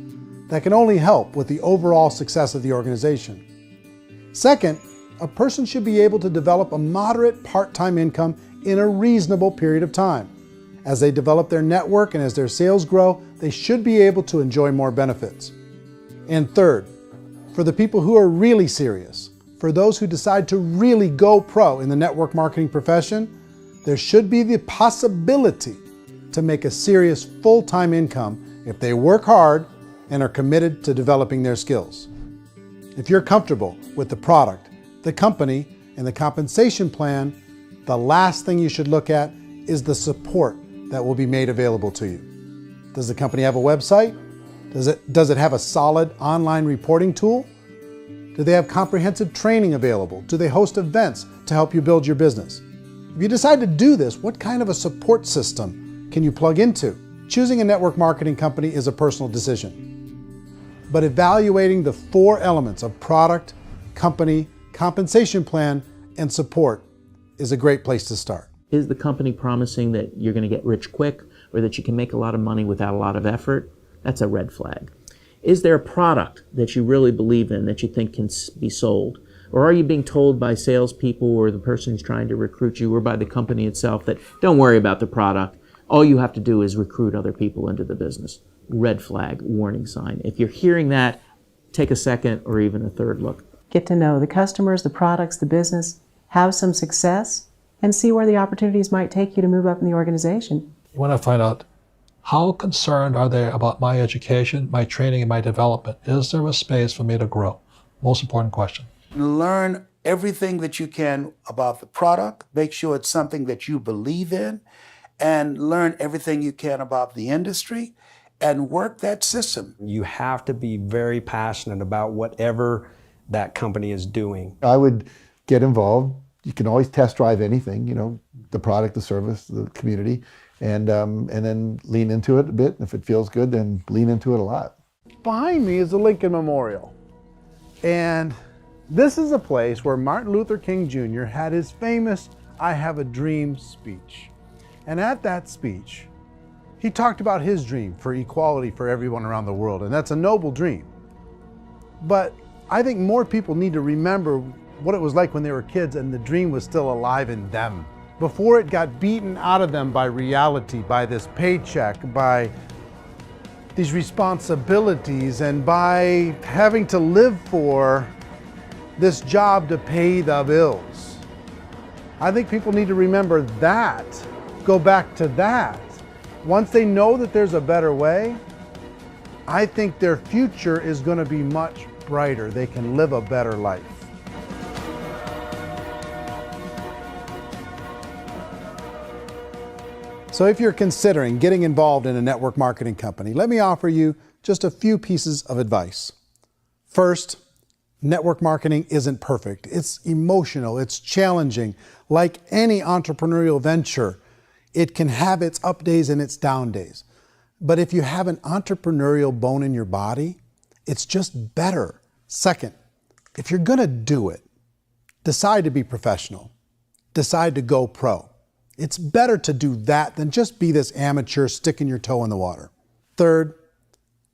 That can only help with the overall success of the organization. Second, a person should be able to develop a moderate part-time income in a reasonable period of time. As they develop their network and as their sales grow, they should be able to enjoy more benefits. And third, for the people who are really serious, for those who decide to really go pro in the network marketing profession, there should be the possibility to make a serious full-time income if they work hard and are committed to developing their skills. If you're comfortable with the product, the company, and the compensation plan, the last thing you should look at is the support that will be made available to you. Does the company have a website? Does it have a solid online reporting tool? Do they have comprehensive training available? Do they host events to help you build your business? If you decide to do this, what kind of a support system can you plug into? Choosing a network marketing company is a personal decision. But evaluating the 4 elements of product, company, compensation plan, and support is a great place to start. Is the company promising that you're going to get rich quick or that you can make a lot of money without a lot of effort? That's a red flag. Is there a product that you really believe in that you think can be sold? Or are you being told by salespeople or the person who's trying to recruit you or by the company itself that don't worry about the product, all you have to do is recruit other people into the business? Red flag, warning sign. If you're hearing that, take a second or even a third look. Get to know the customers, the products, the business, have some success, and see where the opportunities might take you to move up in the organization. You want to find out, how concerned are they about my education, my training, and my development? Is there a space for me to grow? Most important question. Learn everything that you can about the product. Make sure it's something that you believe in, and learn everything you can about the industry and work that system. You have to be very passionate about whatever that company is doing. I would get involved. You can always test drive anything, you know, the product, the service, the community, and then lean into it a bit. If it feels good, then lean into it a lot. Behind me is the Lincoln Memorial. And this is a place where Martin Luther King Jr. had his famous "I Have a Dream" speech. And at that speech, he talked about his dream for equality for everyone around the world, and that's a noble dream. But I think more people need to remember what it was like when they were kids and the dream was still alive in them. Before it got beaten out of them by reality, by this paycheck, by these responsibilities, and by having to live for this job to pay the bills. I think people need to remember that, go back to that. Once they know that there's a better way, I think their future is going to be much brighter. They can live a better life. So if you're considering getting involved in a network marketing company, let me offer you just a few pieces of advice. First, network marketing isn't perfect. It's emotional, it's challenging. Like any entrepreneurial venture, it can have its up days and its down days. But if you have an entrepreneurial bone in your body, it's just better. Second, if you're gonna do it, decide to be professional. Decide to go pro. It's better to do that than just be this amateur sticking your toe in the water. Third,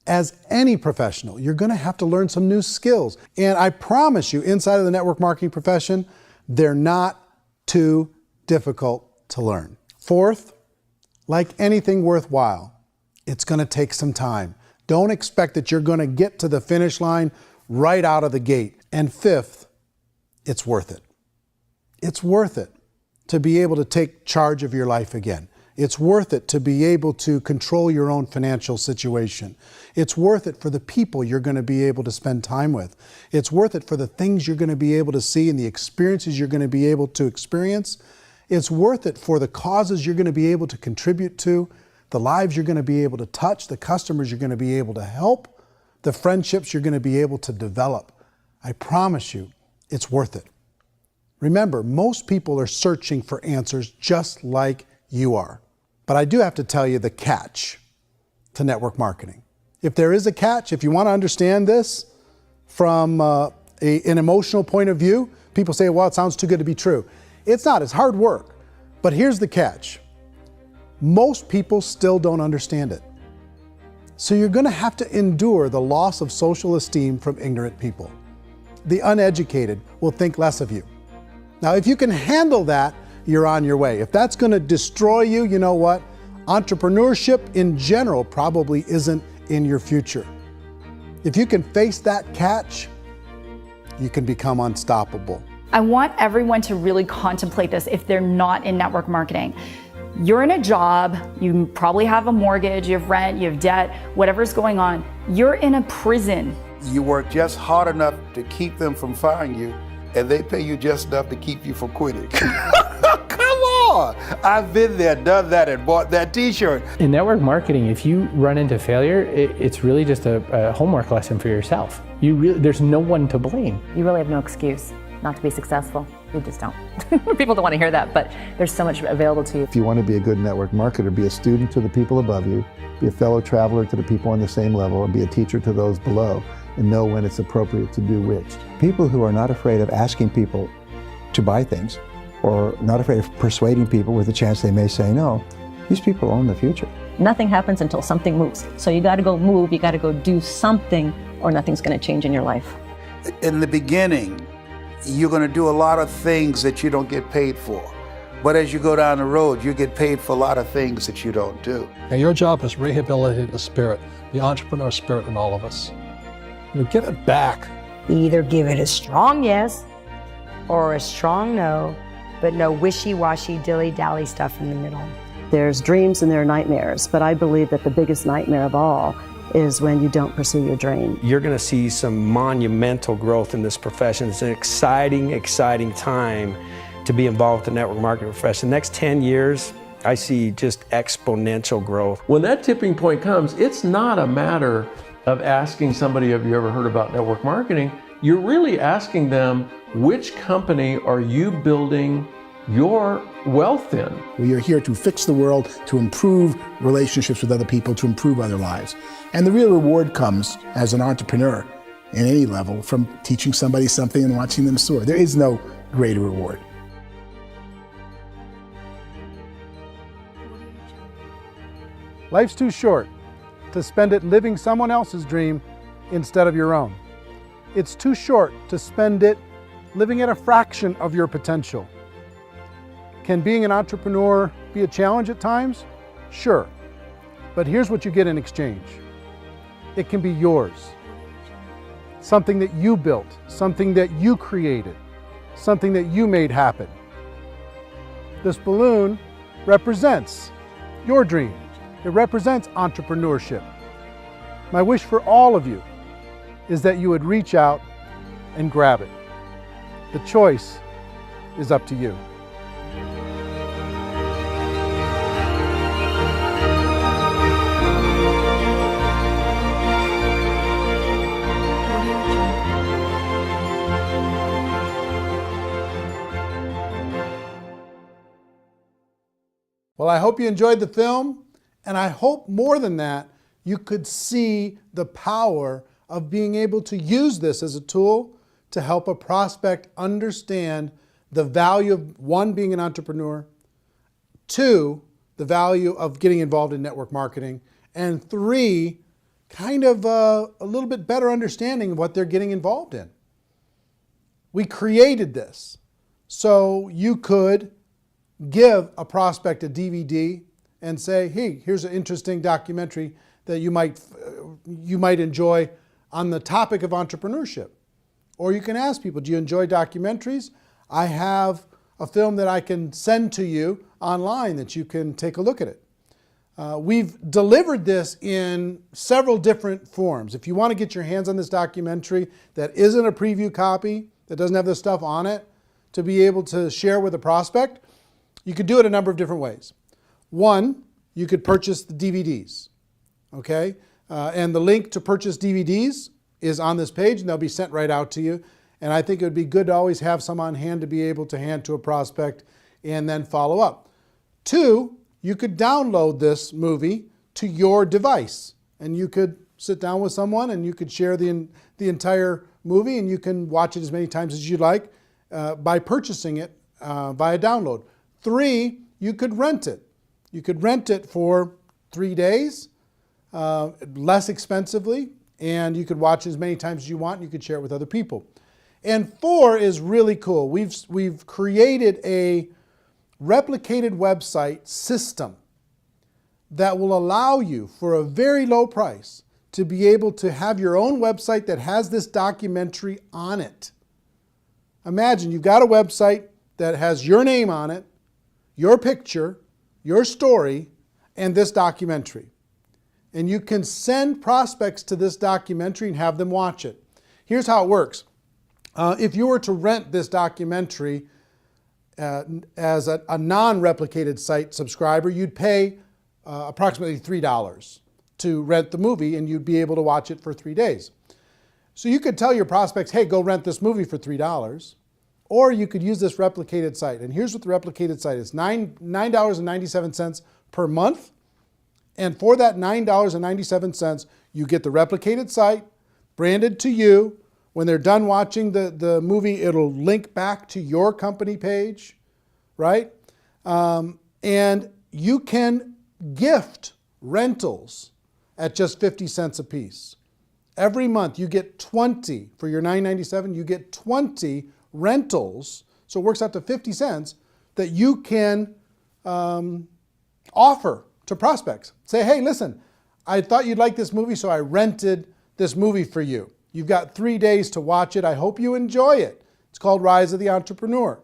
as any professional, you're gonna have to learn some new skills. And I promise you, inside of the network marketing profession, they're not too difficult to learn. Fourth, like anything worthwhile, it's gonna take some time. Don't expect that you're going to get to the finish line right out of the gate. And fifth, it's worth it. It's worth it to be able to take charge of your life again. It's worth it to be able to control your own financial situation. It's worth it for the people you're going to be able to spend time with. It's worth it for the things you're going to be able to see and the experiences you're going to be able to experience. It's worth it for the causes you're going to be able to contribute to, the lives you're going to be able to touch, the customers you're going to be able to help, the friendships you're going to be able to develop. I promise you, it's worth it. Remember, most people are searching for answers just like you are. But I do have to tell you the catch to network marketing. If there is a catch, if you want to understand this from an emotional point of view, people say, well, it sounds too good to be true. It's not, it's hard work. But here's the catch. Most people still don't understand it. So you're going to have to endure the loss of social esteem from ignorant people. The uneducated will think less of you. Now, if you can handle that, you're on your way. If that's going to destroy you, you know what? Entrepreneurship in general probably isn't in your future. If you can face that catch, you can become unstoppable. I want everyone to really contemplate this if they're not in network marketing. You're in a job, you probably have a mortgage, you have rent, you have debt, whatever's going on. You're in a prison. You work just hard enough to keep them from firing you, and they pay you just enough to keep you from quitting. Come on! I've been there, done that, and bought that t-shirt. In network marketing, if you run into failure, it's really just a homework lesson for yourself. There's no one to blame. You really have no excuse not to be successful. You just don't. People don't want to hear that, but there's so much available to you. If you want to be a good network marketer, be a student to the people above you, be a fellow traveler to the people on the same level, and be a teacher to those below, and know when it's appropriate to do which. People who are not afraid of asking people to buy things, or not afraid of persuading people with a chance they may say no, these people own the future. Nothing happens until something moves. So you got to go move, you got to go do something, or nothing's going to change in your life. In the beginning, you're going to do a lot of things that you don't get paid for. But as you go down the road, you get paid for a lot of things that you don't do. And your job is rehabilitate the spirit, the entrepreneur spirit in all of us. Get it back. Either give it a strong yes or a strong no, but no wishy-washy, dilly-dally stuff in the middle. There's dreams and there are nightmares, but I believe that the biggest nightmare of all is when you don't pursue your dream. You're going to see some monumental growth in this profession. It's an exciting, exciting time to be involved with the network marketing profession. The next 10 years, I see just exponential growth. When that tipping point comes, it's not a matter of asking somebody, have you ever heard about network marketing? You're really asking them, which company are you building your wealth in? We are here to fix the world, to improve relationships with other people, to improve other lives. And the real reward comes as an entrepreneur in any level from teaching somebody something and watching them soar. There is no greater reward. Life's too short to spend it living someone else's dream instead of your own. It's too short to spend it living at a fraction of your potential. Can being an entrepreneur be a challenge at times? Sure. But here's what you get in exchange. It can be yours. Something that you built, something that you created, something that you made happen. This balloon represents your dream. It represents entrepreneurship. My wish for all of you is that you would reach out and grab it. The choice is up to you. Well, I hope you enjoyed the film, and I hope more than that, you could see the power of being able to use this as a tool to help a prospect understand the value of, one, being an entrepreneur, two, the value of getting involved in network marketing, and three, kind of a little bit better understanding of what they're getting involved in. We created this so you could give a prospect a DVD and say, hey, here's an interesting documentary that you might enjoy on the topic of entrepreneurship. Or you can ask people, do you enjoy documentaries? I have a film that I can send to you online that you can take a look at it. We've delivered this in several different forms. If you want to get your hands on this documentary that isn't a preview copy, that doesn't have this stuff on it, to be able to share with a prospect, you could do it a number of different ways. One, you could purchase the DVDs, okay? And the link to purchase DVDs is on this page, and they'll be sent right out to you. And I think it would be good to always have some on hand to be able to hand to a prospect and then follow up. Two, you could download this movie to your device, and you could sit down with someone and you could share the entire movie, and you can watch it as many times as you'd like by purchasing it via download. Three, you could rent it. You could rent it for 3 days, less expensively, and you could watch it as many times as you want, and you could share it with other people. And four is really cool. We've created a replicated website system that will allow you, for a very low price, to be able to have your own website that has this documentary on it. Imagine you've got a website that has your name on it, your picture, your story, and this documentary. And you can send prospects to this documentary and have them watch it. Here's how it works. If you were to rent this documentary as a non-replicated site subscriber, you'd pay approximately $3 to rent the movie, and you'd be able to watch it for 3 days. So you could tell your prospects, hey, go rent this movie for $3, or you could use this replicated site. And here's what the replicated site is: $9.97 per month. And for that $9.97, you get the replicated site branded to you. When they're done watching the movie, it'll link back to your company page, right? And you can gift rentals at just 50 cents a piece. Every month you get 20, for your $9.97, you get 20 rentals, so it works out to 50 cents, that you can offer to prospects. Say, hey, listen, I thought you'd like this movie, so I rented this movie for you. You've got 3 days to watch it. I hope you enjoy it. It's called Rise of the Entrepreneur.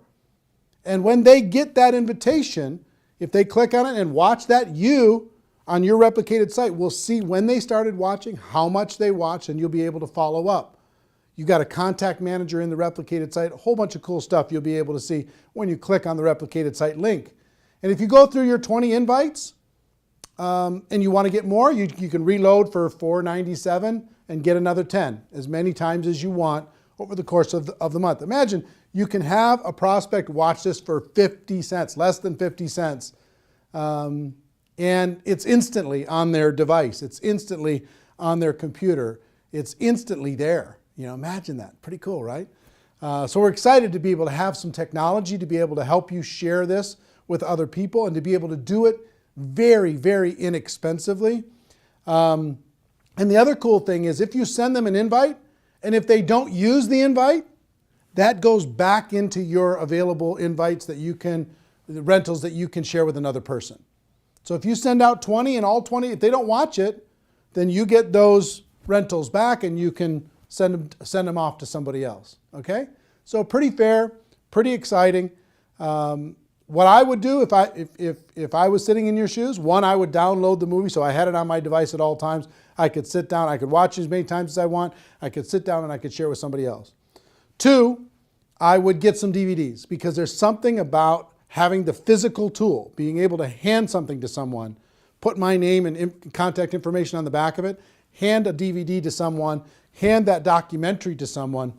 And when they get that invitation, if they click on it and watch that, you, on your replicated site, will see when they started watching, how much they watched, and you'll be able to follow up. You've got a contact manager in the replicated site, a whole bunch of cool stuff you'll be able to see when you click on the replicated site link. And if you go through your 20 invites and you want to get more, you can reload for $4.97 and get another 10, as many times as you want over the course of the month. Imagine you can have a prospect watch this for 50 cents, less than 50 cents. And it's instantly on their device. It's instantly on their computer. It's instantly there. You know, imagine that. Pretty cool, right? So we're excited to be able to have some technology to be able to help you share this with other people and to be able to do it very, very inexpensively. And the other cool thing is if you send them an invite, and if they don't use the invite, that goes back into your available invites that you can, the rentals that you can share with another person. So if you send out 20 and all 20, if they don't watch it, then you get those rentals back and you can send them off to somebody else, okay? So pretty fair, pretty exciting. What I would do if I was sitting in your shoes, one, I would download the movie so I had it on my device at all times. I could sit down, I could watch it as many times as I want. I could sit down and I could share with somebody else. Two, I would get some DVDs, because there's something about having the physical tool, being able to hand something to someone, put my name and contact information on the back of it, hand a DVD to someone, hand that documentary to someone,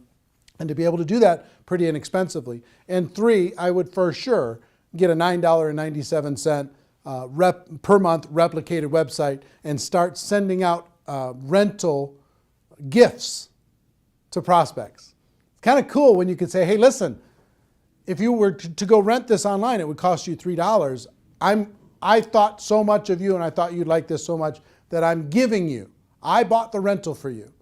and to be able to do that pretty inexpensively. And three, I would for sure get a $9.97 per month replicated website and start sending out rental gifts to prospects. It's kind of cool when you can say, hey, listen, if you were to go rent this online, it would cost you $3. I thought so much of you and I thought you'd like this so much that I'm giving you. I bought the rental for you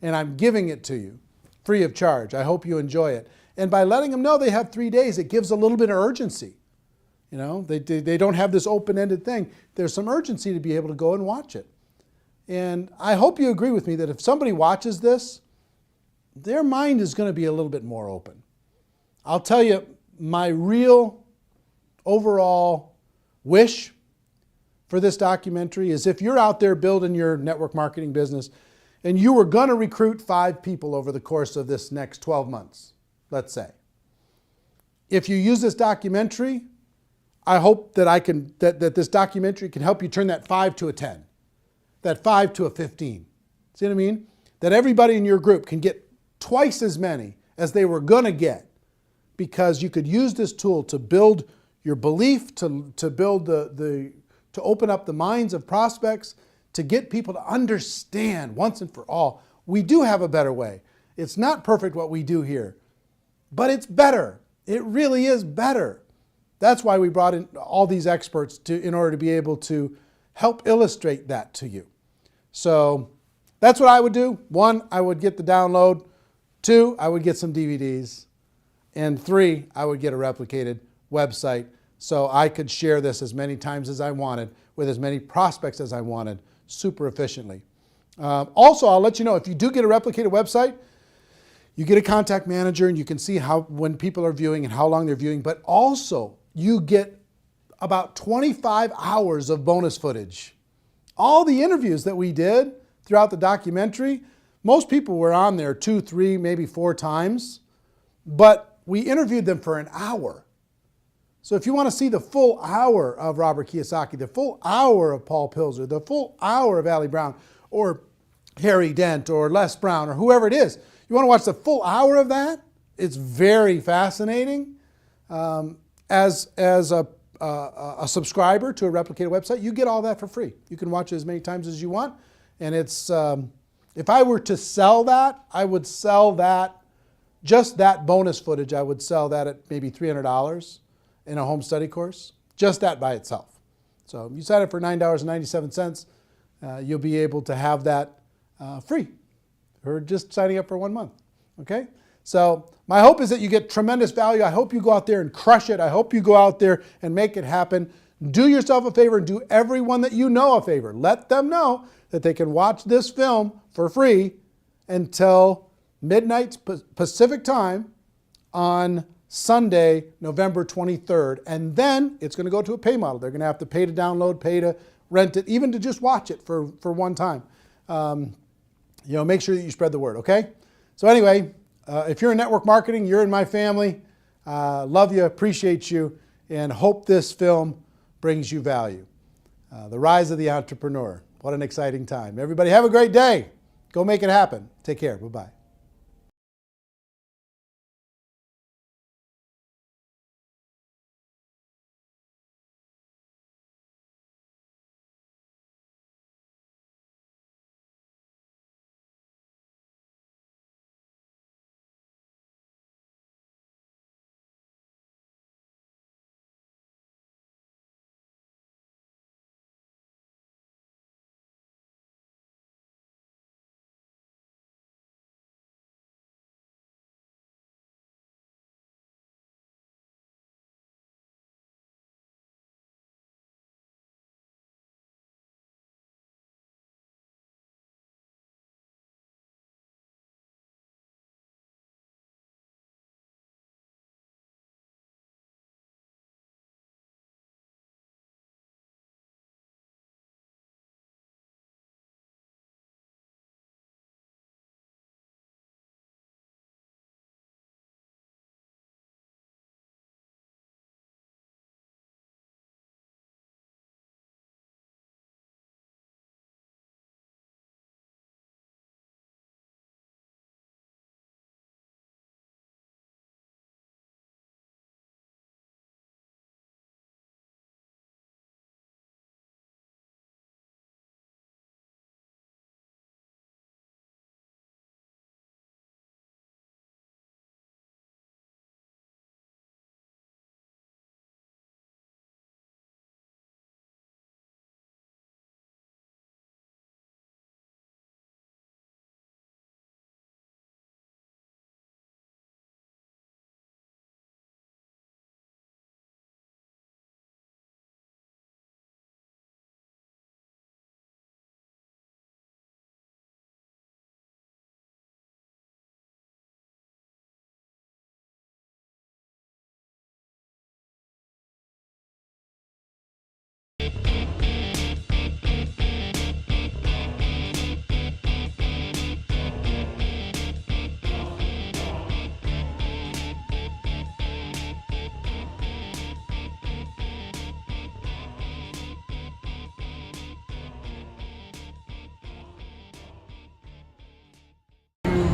and I'm giving it to you free of charge. I hope you enjoy it. And by letting them know they have 3 days, it gives a little bit of urgency. You know, they don't have this open-ended thing. There's some urgency to be able to go and watch it. And I hope you agree with me that if somebody watches this, their mind is going to be a little bit more open. I'll tell you, my real overall wish for this documentary is if you're out there building your network marketing business and you were going to recruit 5 people over the course of this next 12 months, let's say. If you use this documentary, I hope that this documentary can help you turn that 5 to a 10, that 5 to a 15. See what I mean? That everybody in your group can get twice as many as they were going to get, because you could use this tool to build your belief, to build to open up the minds of prospects, to get people to understand once and for all, we do have a better way. It's not perfect what we do here, but it's better. It really is better. That's why we brought in all these experts in order to be able to help illustrate that to you. So that's what I would do. 1, I would get the download. 2, I would get some DVDs. And 3, I would get a replicated website so I could share this as many times as I wanted with as many prospects as I wanted super efficiently. Also, I'll let you know, if you do get a replicated website, you get a contact manager and you can see when people are viewing and how long they're viewing, but also you get about 25 hours of bonus footage. All the interviews that we did throughout the documentary, most people were on there 2, 3, maybe 4 times, but we interviewed them for an hour. So if you want to see the full hour of Robert Kiyosaki, the full hour of Paul Pilzer, the full hour of Ali Brown, or Harry Dent, or Les Brown, or whoever it is, you want to watch the full hour of that? It's very fascinating. As a subscriber to a replicated website, you get all that for free. You can watch it as many times as you want. And it's, if I were to sell that, I would sell that, just that bonus footage, I would sell that at maybe $300 in a home study course, just that by itself. So if you sign up for $9.97, you'll be able to have that free, or just signing up for 1 month, okay? So my hope is that you get tremendous value. I hope you go out there and crush it. I hope you go out there and make it happen. Do yourself a favor and do everyone that you know a favor. Let them know that they can watch this film for free until midnight Pacific time on Sunday, November 23rd. And then it's going to go to a pay model. They're going to have to pay to download, pay to rent it, even to just watch it for one time. Make sure that you spread the word, okay? So anyway, if you're in network marketing, you're in my family. Love you, appreciate you, and hope this film brings you value. The Rise of the Entrepreneur. What an exciting time. Everybody have a great day. Go make it happen. Take care. Bye-bye.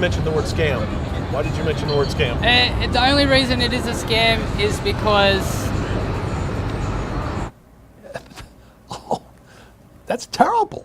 mention the word scam? Why did you mention the word scam? The only reason it is a scam is because... That's terrible.